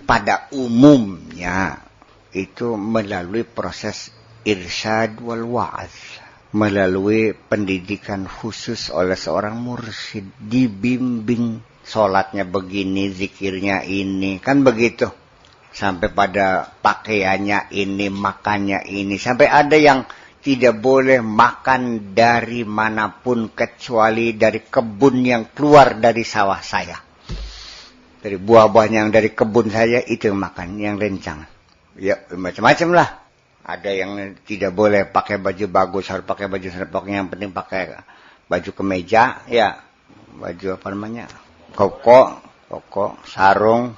pada umumnya itu melalui proses irsyad wal wa'az, melalui pendidikan khusus oleh seorang mursyid, dibimbing sholatnya begini, zikirnya ini, kan begitu. Sampai pada pakaiannya ini, makannya ini, sampai ada yang tidak boleh makan dari manapun kecuali dari kebun yang keluar dari sawah saya. Dari buah-buahnya yang dari kebun saya itu yang makan, yang rencang. Ya macam-macam lah. Ada yang tidak boleh pakai baju bagus, harus pakai baju serpoknya, yang penting pakai baju kemeja, ya baju apa namanya, koko, sarung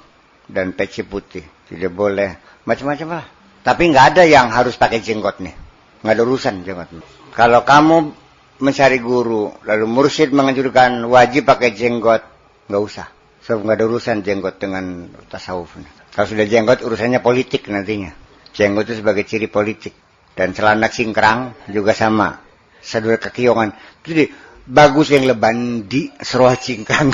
dan peci putih. Tidak boleh, macam-macam lah. Tapi nggak ada yang harus pakai jenggot nih. Nggak ada urusan jenggot. Kalau kamu mencari guru, lalu mursyid menganjurkan wajib pakai jenggot, nggak usah. Sebab nggak ada urusan jenggot dengan tasawuf. Kalau sudah jenggot, urusannya politik nantinya. Jenggot itu sebagai ciri politik. Dan celana cingkrang juga sama. Sadul kekiongan. Jadi bagus yang lebandi seruah cingkrang.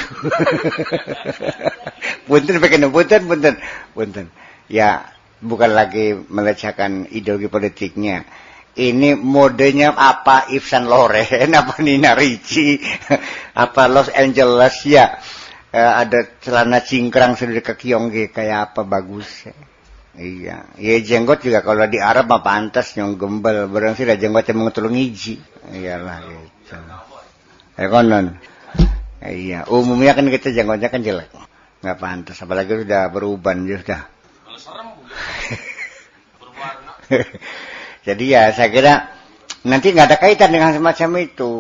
Punten. Ya, bukan lagi melecehkan ideologi politiknya. Ini modenya apa Yves Saint Laurent, apa Nina Ricci, apa Los Angeles ya. Ada celana cingkrang sudah kekiong kayak apa bagus. Iya, ya jenggot juga kalau di Arab mah pantas nyong gembel, barang sih ada jenggot yang mengetulung hiji. Iyalah gitu. Konon. Iya, umumnya kan kita jenggotnya kan jelek. Enggak pantas, apalagi sudah beruban sudah. Kalau serem berwarna. Jadi ya saya kira nanti nggak ada kaitan dengan semacam itu.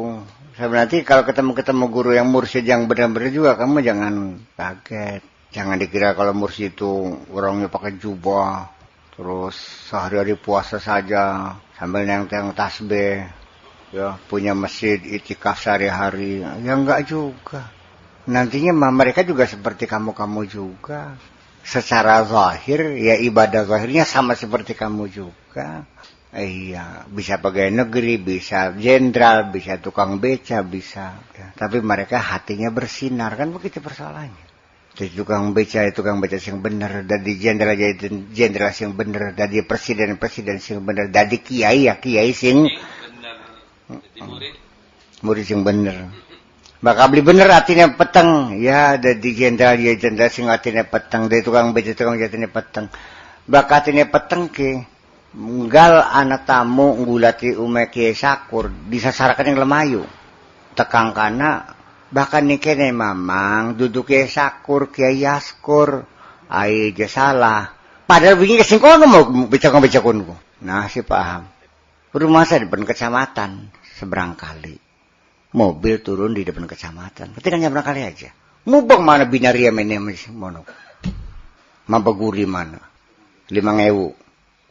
Sebenarnya kalau ketemu guru yang mursyid yang benar-benar juga, kamu jangan kaget. Jangan dikira kalau mursyid itu orangnya pakai jubah, terus sehari-hari puasa saja, sambil nenteng tasbih, ya punya masjid itikaf sehari-hari. Ya enggak juga. Nantinya mereka juga seperti kamu juga. Secara zahir, ya ibadah zahirnya sama seperti kamu juga. Iya, bisa pegawai negeri, bisa jenderal, bisa tukang beca, bisa. Ya. Tapi mereka hatinya bersinar, kan begitu persoalannya. Jadi tukang beca yang benar, dari jenderal jadi jenderal yang benar, dari presiden yang benar, dari kiai sing murid yang benar. Bakal beli bener hatinya peteng, ya dari jenderal sing hatinya peteng, dari tukang beca hatinya peteng. Bakal hatinya peteng ke nggal anak tamu ngulati ume Kiai Sakur disasarakan yang lemayu tekang kana bahkan nikene mamang duduk Kiai Sakur Kiai Yaskur ai je salah padahal begini kesingkong mau becakon nah si paham rumah saya di depan kecamatan seberang kali mobil turun di depan kecamatan berarti kan seberang kali aja mubang mana binaria menem mono mabaguri mana 5.000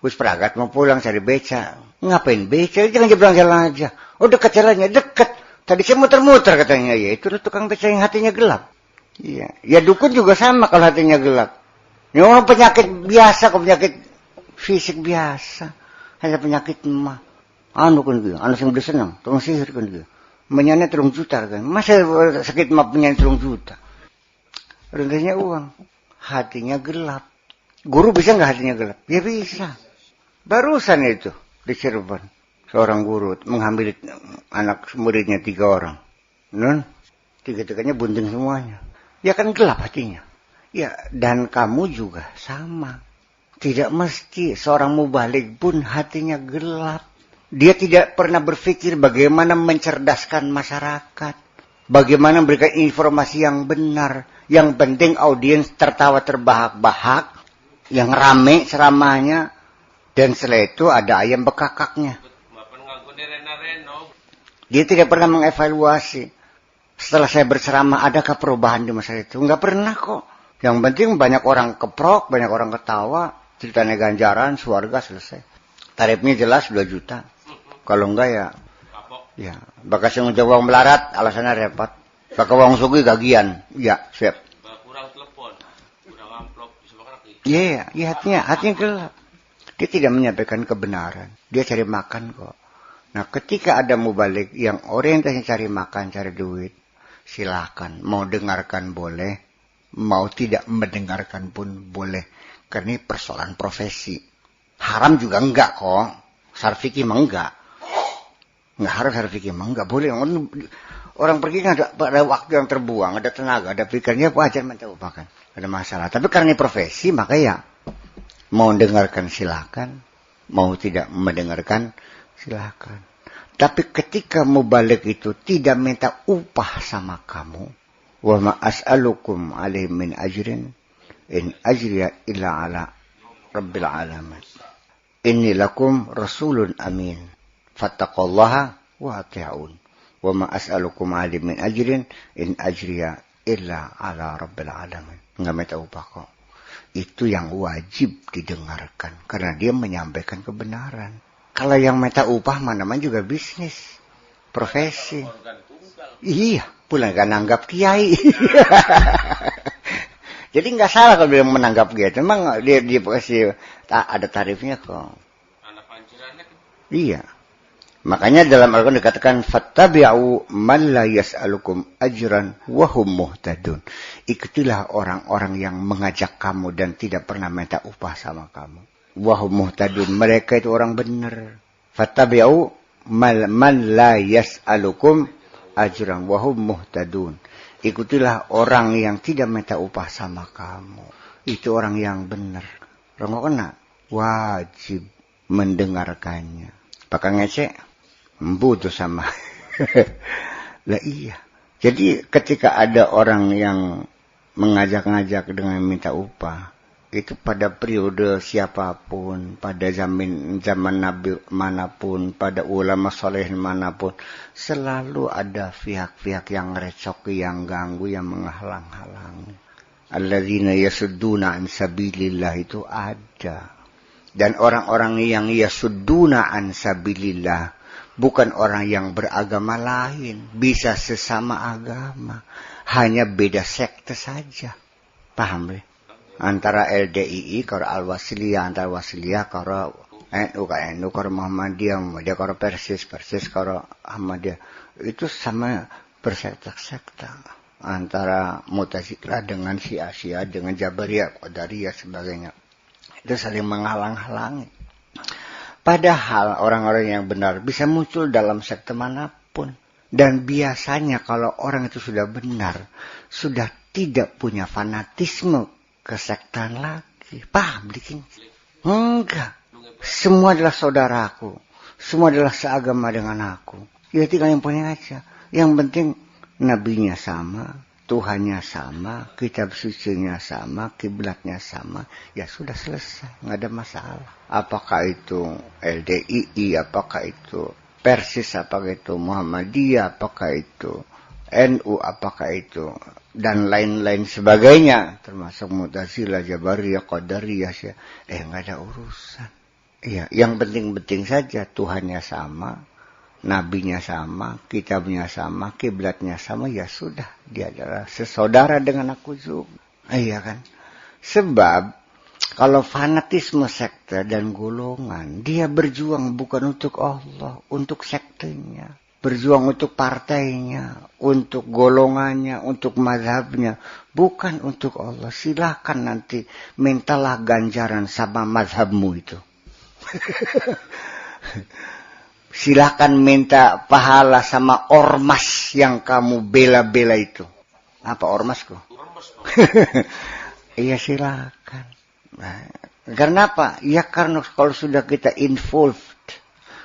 Wis peragat mau pulang cari beca. Ngapain beca? Jangan nyebrang jalan aja. Oh dekat jalannya, dekat. Tadi saya muter-muter katanya. Ya itu tukang beca yang hatinya gelap. Iya. Ya dukun juga sama kalau hatinya gelap. Ini orang penyakit biasa, kok penyakit fisik biasa. Hanya penyakit mah. Anu kan gitu. Anu yang udah senang. Tukang sihir kan gitu. Menyanyi 3 juta kan. Masa sakit mah menyanyi 3 juta. Rengganya uang. Hatinya gelap. Guru bisa nggak hatinya gelap? Ya bisa. Barusan itu di Cirebon seorang guru mengambil anak muridnya 3 orang. Nun, 3-3-nya bunting semuanya. Ya kan gelap hatinya. Ya dan kamu juga sama. Tidak mesti seorang mubalik pun hatinya gelap. Dia tidak pernah berpikir bagaimana mencerdaskan masyarakat. Bagaimana memberikan informasi yang benar. Yang penting audiens tertawa terbahak-bahak. Yang rame ceramahnya. Dan setelah itu ada ayam bekakaknya. Dia tidak pernah mengevaluasi. Setelah saya berceramah, adakah perubahan di masa itu? Enggak pernah kok. Yang penting banyak orang keprok, banyak orang ketawa. Ceritanya ganjaran, surga selesai. Tarifnya jelas 2 juta. Kalau enggak ya bakas yang jawab melarat, alasannya repot. Bakal uang sugih gagian. Ya, siap. Kurang telepon, kurang amplop. Iya, hatinya gelap. Dia tidak menyampaikan kebenaran. Dia cari makan kok. Nah ketika ada mubalik yang orientasinya cari makan, cari duit. Silakan. Mau dengarkan boleh. Mau tidak mendengarkan pun boleh. Karena ini persoalan profesi. Haram juga enggak kok. Secara fikih mah enggak. Enggak harus secara fikih mah enggak. Boleh. Orang pergi kan ada waktu yang terbuang, ada tenaga, ada pikirnya, wajar minta upah kan. Ada masalah. Tapi karena ini profesi, maka ya mau dengarkan silakan. Mau tidak mendengarkan silakan. Tapi ketika mubalik itu tidak minta upah sama kamu. Wa ma as'alukum alaihi min ajrin. In ajriya illa ala rabbil alamin. Inni lakum rasulun amin. Fattaqullaha wa ati'un. Wa ma as'alukum alaihi min ajrin. In ajriya illa ala rabbil alamin. Enggak minta upah kok. Itu yang wajib didengarkan. Karena dia menyampaikan kebenaran. Kalau yang minta upah mah namanya juga bisnis. Profesi. Iya. Pulang kan nanggap kiai. Jadi nggak salah kalau dia menanggap kiai. Memang dia kasih ada tarifnya kok. Anak pancurannya. Iya. Makanya dalam Al-Quran dikatakan fattabi'u man la yas'alukum ajran wa hum muhtadun. Ikutilah orang-orang yang mengajak kamu dan tidak pernah minta upah sama kamu. Wa hum muhtadun. Mereka itu orang benar. Fattabi'u man la yas'alukum ajran wa hum muhtadun. Ikutilah orang yang tidak minta upah sama kamu. Itu orang yang benar. Orang kena wajib mendengarkannya. Pakai ngecek butuh sama. Lah iya. Jadi ketika ada orang yang mengajak-ngajak dengan minta upah, itu pada periode siapapun, pada zaman Nabi manapun, pada ulama soleh manapun, selalu ada pihak-pihak yang ngerecoki, yang ganggu, yang menghalang-halangi. Alladzina yasudduna an sabilillah itu ada. Dan orang-orang yang yasudduna an sabilillah bukan orang yang beragama lain, bisa sesama agama, hanya beda sekte saja. Paham ya? Antara LDII, kalau Al-Wasliyah, antara Wasliyah, kalau NU, kalau Muhammadiyah, kalau Persis, kalau Ahmadiyah. Itu sama bersekta-sekta. Antara Mu'tazilah dengan Syiah, dengan Jabariyah, Qadariyah, sebagainya. Itu saling menghalang-halangi. Padahal orang-orang yang benar bisa muncul dalam sekte manapun. Dan biasanya kalau orang itu sudah benar, sudah tidak punya fanatisme kesektaan lagi. Paham dikit? Enggak. Semua adalah saudaraku. Semua adalah seagama dengan aku. Ya tinggal yang punya aja. Yang penting nabinya sama, Tuhannya sama, kitab sucinya sama, kiblatnya sama. Ya sudah selesai. Nggak ada masalah. Apakah itu LDII, apakah itu Persis, apakah itu Muhammadiyah, apakah itu NU, apakah itu dan lain-lain sebagainya, termasuk Mu'tazilah, Jabariyah, Qadariyah, nggak ada urusan. Iya, yang penting-penting saja Tuhannya sama, nabinya sama, kitabnya sama, kiblatnya sama, ya sudah, dia adalah sesaudara dengan aku juga. Iya kan? Sebab kalau fanatisme sekte dan golongan, dia berjuang bukan untuk Allah, untuk sektenya. Berjuang untuk partainya, untuk golongannya, untuk mazhabnya. Bukan untuk Allah. Silakan nanti mintalah ganjaran sama mazhabmu itu. Silakan minta pahala sama ormas yang kamu bela-bela itu. Apa ormasku? Iya silakan. Nah, karena apa? Ya karena kalau sudah kita involved,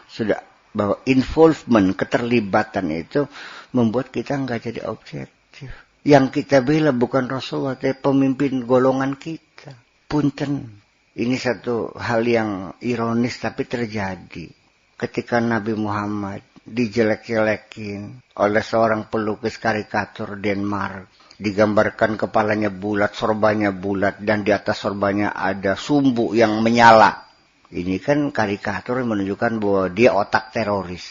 sudah bahwa involvement, keterlibatan itu membuat kita nggak jadi objektif. Yang kita bela bukan Rasulullah, tapi pemimpin golongan kita. Punten. Ini satu hal yang ironis tapi terjadi. Ketika Nabi Muhammad dijelek-jelekin oleh seorang pelukis karikatur Denmark. Digambarkan kepalanya bulat, sorbannya bulat, dan di atas sorbannya ada sumbu yang menyala. Ini kan karikatur yang menunjukkan bahwa dia otak teroris.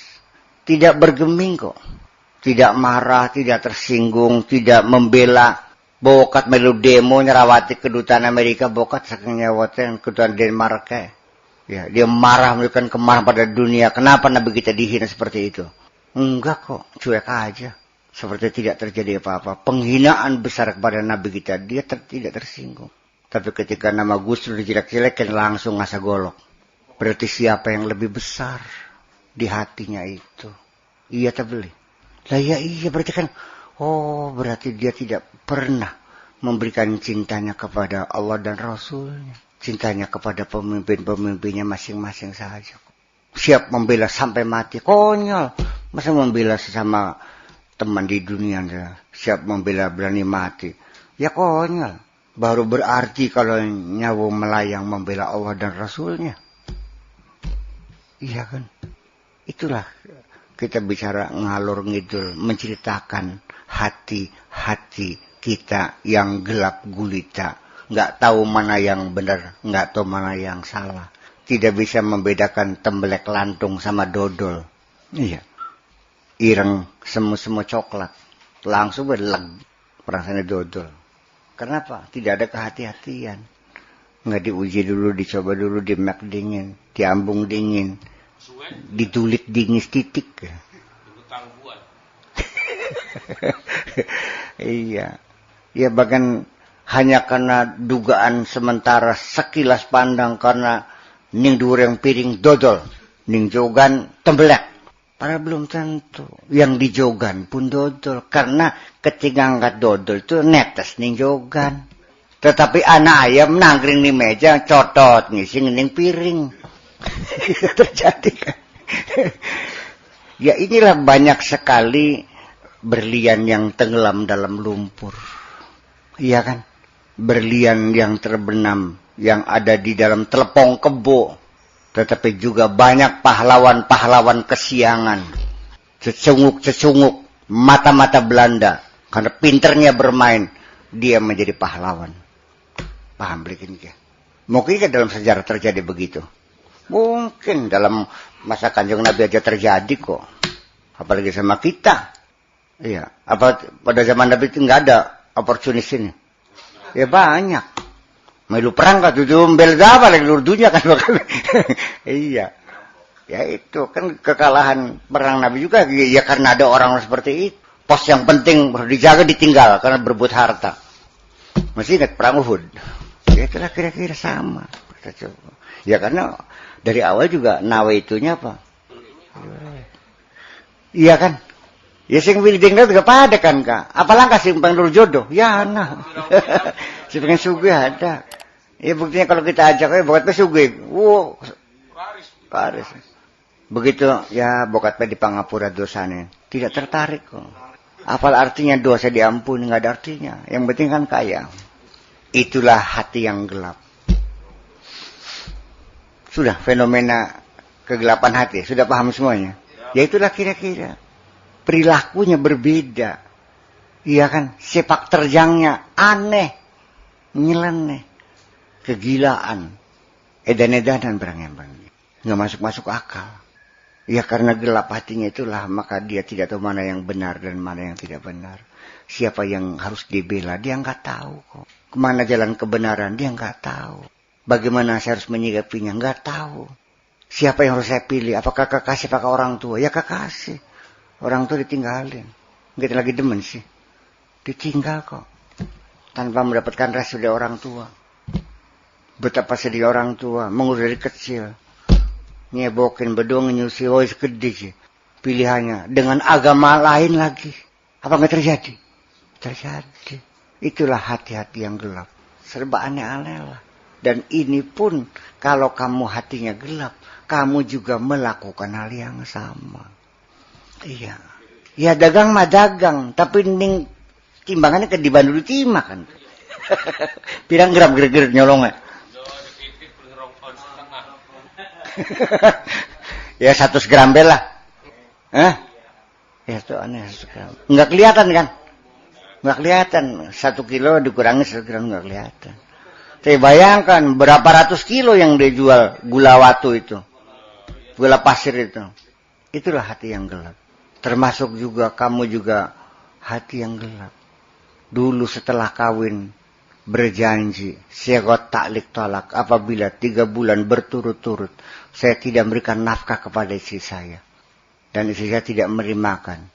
Tidak bergeming kok. Tidak marah, tidak tersinggung, tidak membela. Bokat melu demo nyerawati kedutaan Amerika, bokat saking nyawatan kedutaan Denmark. Ya, dia marah menunjukkan kemarahan pada dunia. Kenapa Nabi kita dihina seperti itu? Enggak kok, cuek aja. Seperti tidak terjadi apa-apa. Penghinaan besar kepada Nabi kita, dia tidak tersinggung. Tapi ketika nama Gus Dur dijelek-jelekin langsung ngasa golok. Berarti siapa yang lebih besar di hatinya itu? Iya tak beli. Lah ya iya berarti kan. Oh berarti dia tidak pernah memberikan cintanya kepada Allah dan Rasulnya. Cintanya kepada pemimpin-pemimpinnya masing-masing saja. Siap membela sampai mati. Konyol. Masa membela sesama teman di dunia. Siap membela berani mati. Ya konyol. Baru berarti kalau nyawa melayang membela Allah dan Rasulnya. Iya kan? Itulah kita bicara ngalur ngidul. Menceritakan hati-hati kita yang gelap gulita. Nggak tahu mana yang benar. Nggak tahu mana yang salah. Tidak bisa membedakan tembelek lantung sama dodol. Iya. Ireng semu-semu coklat. Langsung beleg. Perasaannya dodol. Kenapa? Tidak ada kehati-hatian. Nggak diuji dulu, dicoba dulu, dimek dingin. Diambung dingin. Ditulit dingin titik. Iya. Ya bahkan hanya karena dugaan sementara sekilas pandang karena ning dureng piring dodol, ning jogan tembelak. Padahal belum tentu. Yang di jogan pun dodol. Karena ketika angkat dodol itu netes ning jogan. Tetapi anak ayam nangkring di meja, cotot ngising ning piring. Itu terjadi kan. Ya inilah banyak sekali berlian yang tenggelam dalam lumpur. Iya kan? Berlian yang terbenam. Yang ada di dalam telepong kebo. Tetapi juga banyak pahlawan-pahlawan kesiangan. Cecunguk-cecunguk. Mata-mata Belanda. Karena pinternya bermain. Dia menjadi pahlawan. Paham bikin ya? Mungkin dalam sejarah terjadi begitu. Mungkin dalam masa Kanjeng Nabi aja terjadi kok. Apalagi sama kita. Iya. Apa pada zaman Nabi itu nggak ada oportunis ini? Ya banyak. Melu perang kan tujuh bel apa lagi urdunya kan. Iya. Ya itu kan kekalahan perang Nabi juga ya karena ada orang seperti itu. Pos yang penting harus dijaga ditinggal karena berebut harta. Masih ingat perang Uhud. Ya itulah kira-kira sama. Ya karena dari awal juga nawaitunya apa? Iya kan? Ya sing wilding juga pada kan Kak. Apalangkah sing pengen jodoh? Ya nah. Si pengen sugih ada. Ya buktinya kalau kita ajak bokatnya sugih. Wow. Paris. Begitu ya bokatnya di pangapura dosanya. Tidak tertarik kok. Apal artinya dosa diampuni enggak ada artinya. Yang penting kan kaya. Itulah hati yang gelap. Sudah fenomena kegelapan hati. Sudah paham semuanya? Ya itulah kira-kira. Perilakunya berbeda. Iya kan? Sepak terjangnya aneh. Nyeleneh. Kegilaan. Edan-edanan berang-berang. Nggak masuk-masuk akal. Ya karena gelap hatinya itulah. Maka dia tidak tahu mana yang benar dan mana yang tidak benar. Siapa yang harus dibela. Dia nggak tahu kok. Kemana jalan kebenaran. Dia nggak tahu. Bagaimana saya harus menyikapinya. Nggak tahu. Siapa yang harus saya pilih. Apakah kekasih apakah orang tua. Ya kekasih. Orang tua ditinggalin. Kita lagi demen sih. Ditinggal kok. Tanpa mendapatkan restu dari orang tua. Betapa sedih orang tua. Mengurus dari kecil. Nyebokin bedong nyusi. Oh gede sih. Pilihannya. Dengan agama lain lagi. Apa nggak terjadi? Terjadi. Itulah hati-hati yang gelap. Serba aneh-aneh lah. Dan ini pun. Kalau kamu hatinya gelap. Kamu juga melakukan hal yang sama. Iya. Ya dagang mah dagang. Tapi ning timbangannya ke di Bandung timah kan. Pirang gram gerak-gerak nyolongnya. Ya 100 gram bel lah. Ya itu aneh 100 gram. Nggak kelihatan kan? Nggak kelihatan. 1 kilo dikurangi 1 gram nggak kelihatan. Saya bayangkan berapa ratus kilo yang dia jual gula watu itu. Gula pasir itu. Itulah hati yang gelap. Termasuk juga kamu juga hati yang gelap. Dulu setelah kawin berjanji syarat taklik tolak apabila 3 bulan berturut-turut saya tidak memberikan nafkah kepada istri saya dan istri saya tidak menerimakan.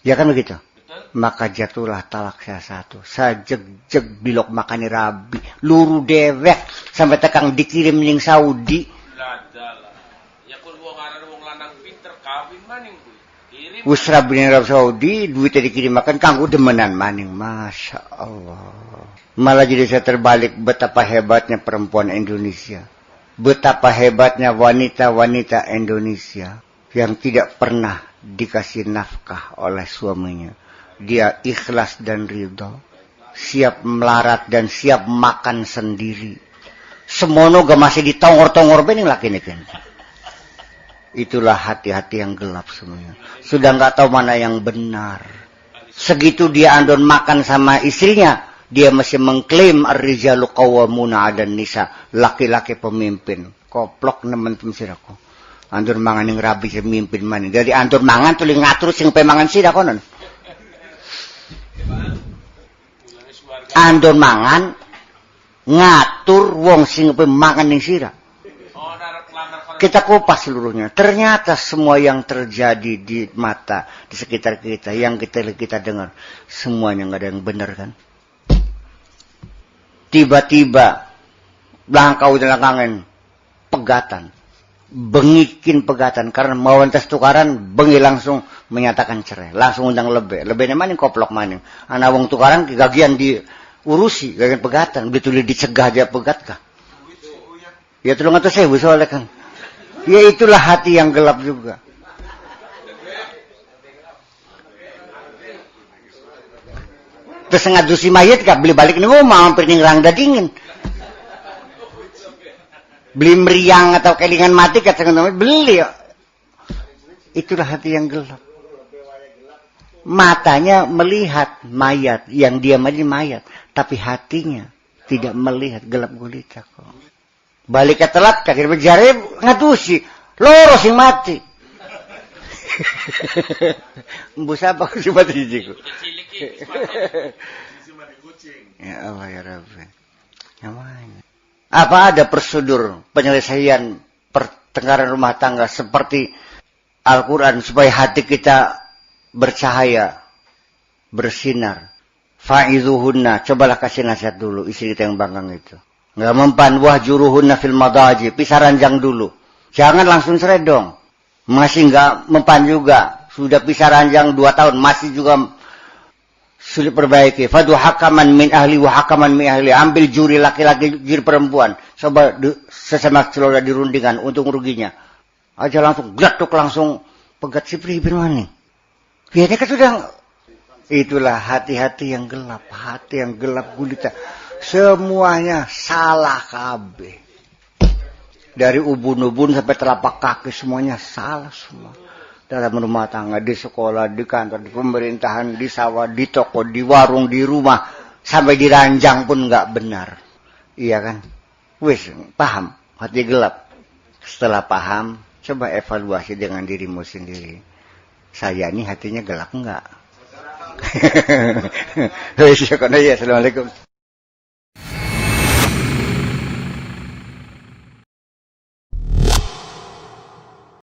Ya kan begitu? Betul. Maka jatuhlah talak saya satu. Saya jeg bilok makani rabi. Luru dewek. Sampai tekang dikirim ning Saudi. Ya kun wong aran wong lanang pinter kawin maning kuwi. Kirim. Wis rabi ning Arab Saudi. Duitnya dikirim makan kanggo demenan maning. Masya Allah. Malah jadi saya terbalik betapa hebatnya perempuan Indonesia. Betapa hebatnya wanita-wanita Indonesia. Yang tidak pernah dikasih nafkah oleh suaminya. Dia ikhlas dan ridho, siap melarat dan siap makan sendiri. Semono gak masih ditongor-tongor bening laki ini kan. Itulah hati-hati yang gelap semuanya. Sudah nggak tahu mana yang benar. Segitu dia andon makan sama istrinya, dia masih mengklaim ar-rijalu qawwamuna 'alan nisa, laki-laki pemimpin. Koplok nemen siraku. Andon mangan ning rabi mimpin maning. Jadi andon mangan tuli ngatur sing pemangan sira konon. Andon mangan ngatur wong sing makan ning sira. Kita kupas seluruhnya. Ternyata semua yang terjadi di mata di sekitar kita, yang kita dengar, semuanya nggak ada yang benar kan? Tiba-tiba langkau dalam kangen pegatan, bengikin pegatan karena mau entes tukaran, bengi langsung menyatakan cerai, langsung undang lebihnya maning koplok maning. Anak wong tukaran gagian diurusi, gagian pegatan, betul dicegah aja pegat kah? Ya tolong atau saya soalnya kan. Ya itulah hati yang gelap juga. Terus ngadusi mayat kah beli balik nih rumah hampir ning rang dingin. Beli meriang atau kelingan mati kata teman-teman beli. Itulah hati yang gelap. Matanya melihat mayat, yang dia mati mayat, tapi hatinya tidak melihat, gelap gulita kok. Balik ke telat kakir berjari ngadusi loro sing mati. Mbus apa sih mati jiku. Ya Allah ya Rabbi. Namanya. Apa ada prosedur penyelesaian pertengkaran rumah tangga seperti Al-Quran supaya hati kita bercahaya, bersinar. Fa'izuhunna, cobalah kasih nasihat dulu istri kita yang banggang itu. Nggak mempan wahjuruhunna fil madaji, pisah ranjang dulu. Jangan langsung cerai dong. Masih nggak mempan juga. Sudah pisah ranjang 2 tahun, masih juga sulit perbaiki. Fadu hakaman min ahli wa hakaman min ahli. Ambil juri laki-laki, juri perempuan. Coba sesama saudara dirundingan untuk ruginya. Aja langsung glatuk langsung pegat si pribir mana. Biarnya kan sudah. Itulah hati-hati yang gelap. Hati yang gelap gulita. Semuanya salah kabeh. Dari ubun-ubun sampai telapak kaki semuanya salah semua. Dalam rumah tangga, di sekolah, di kantor, di pemerintahan, di sawah, di toko, di warung, di rumah. Sampai di ranjang pun nggak benar. Iya kan? Wis, paham. Hati gelap. Setelah paham, coba evaluasi dengan dirimu sendiri. Saya ini hatinya gelap enggak? Wis, ya, assalamualaikum.